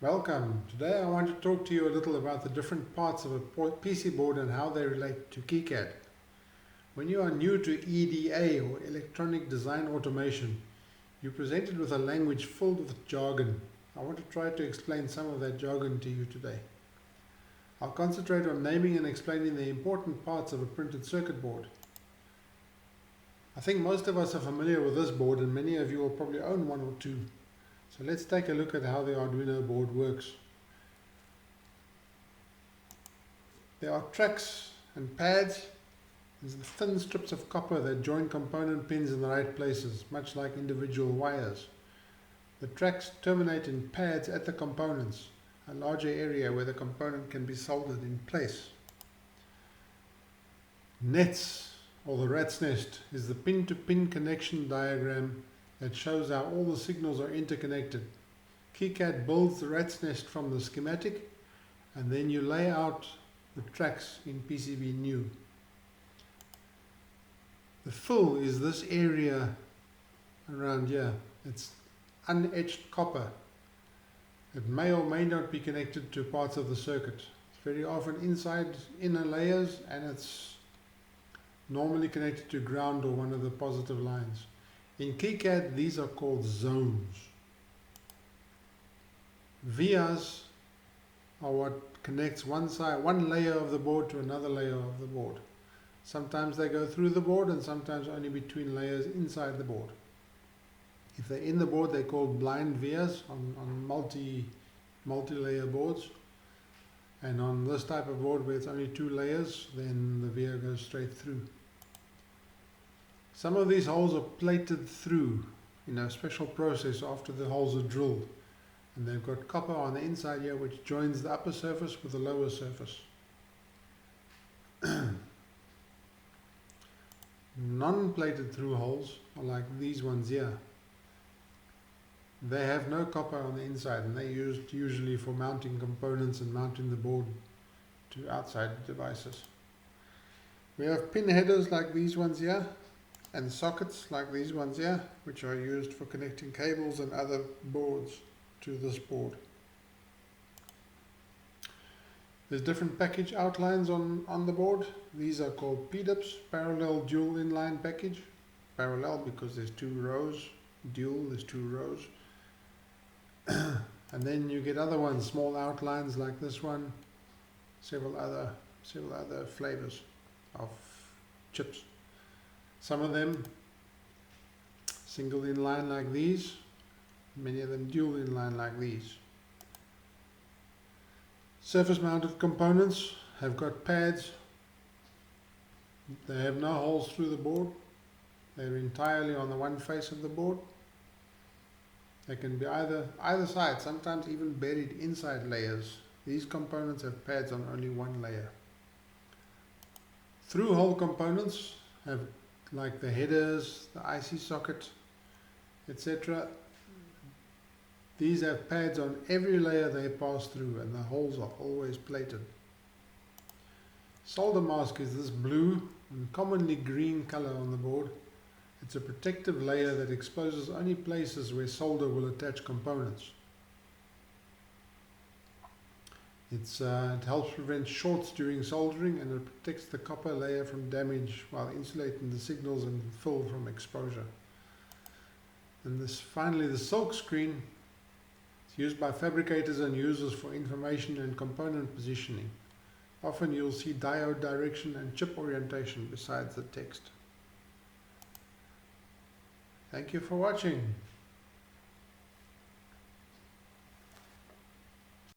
Welcome. Today I want to talk to you a little about the different parts of a PC board and how they relate to KiCad. When you are new to EDA or Electronic Design Automation, you're presented with a language filled with jargon. I want to try to explain some of that jargon to you today. I'll concentrate on naming and explaining the important parts of a printed circuit board. I think most of us are familiar with this board, and many of you will probably own one or two. So let's take a look at how the Arduino board works. There are tracks and pads. There's the thin strips of copper that join component pins in the right places, much like individual wires. The tracks terminate in pads at the components, a larger area where the component can be soldered in place. Nets, or the rat's nest, is the pin-to-pin connection diagram that shows how all the signals are interconnected. KiCad builds the rat's nest from the schematic, and then you lay out the tracks in PCB new. The fill is this area around here. It's unetched copper. It may or may not be connected to parts of the circuit. It's very often inside inner layers, and it's normally connected to ground or one of the positive lines. In KiCad, these are called zones. Vias are what connects one layer of the board to another layer of the board. Sometimes they go through the board, and sometimes only between layers inside the board. If they're in the board, they're called blind vias on multi-layer boards. And on this type of board where it's only two layers, then the via goes straight through. Some of these holes are plated through in a special process after the holes are drilled. And they've got copper on the inside here which joins the upper surface with the lower surface. Non-plated through holes are like these ones here. They have no copper on the inside, and they're used usually for mounting components and mounting the board to outside devices. We have pin headers like these ones here, and sockets like these ones here, which are used for connecting cables and other boards to this board. There's different package outlines on the board. These are called PDIPs, parallel dual inline package. Parallel because there's two rows, dual there's two rows. And then you get other ones, small outlines like this one, several other flavors of chips. Some of them single inline like these, many of them dual inline like these. Surface mounted components have got pads. They have no holes through the board. They're entirely on the one face of the board. They can be either side, sometimes even buried inside layers. These components have pads on only one layer. Through hole components have like the headers, the IC socket, etc. These have pads on every layer they pass through, and the holes are always plated. Solder mask is this blue and commonly green color on the board. It's a protective layer that exposes only places where solder will attach components. It helps prevent shorts during soldering, and it protects the copper layer from damage while insulating the signals and fill from exposure. And finally, the silk screen is used by fabricators and users for information and component positioning. Often you'll see diode direction and chip orientation besides the text. Thank you for watching.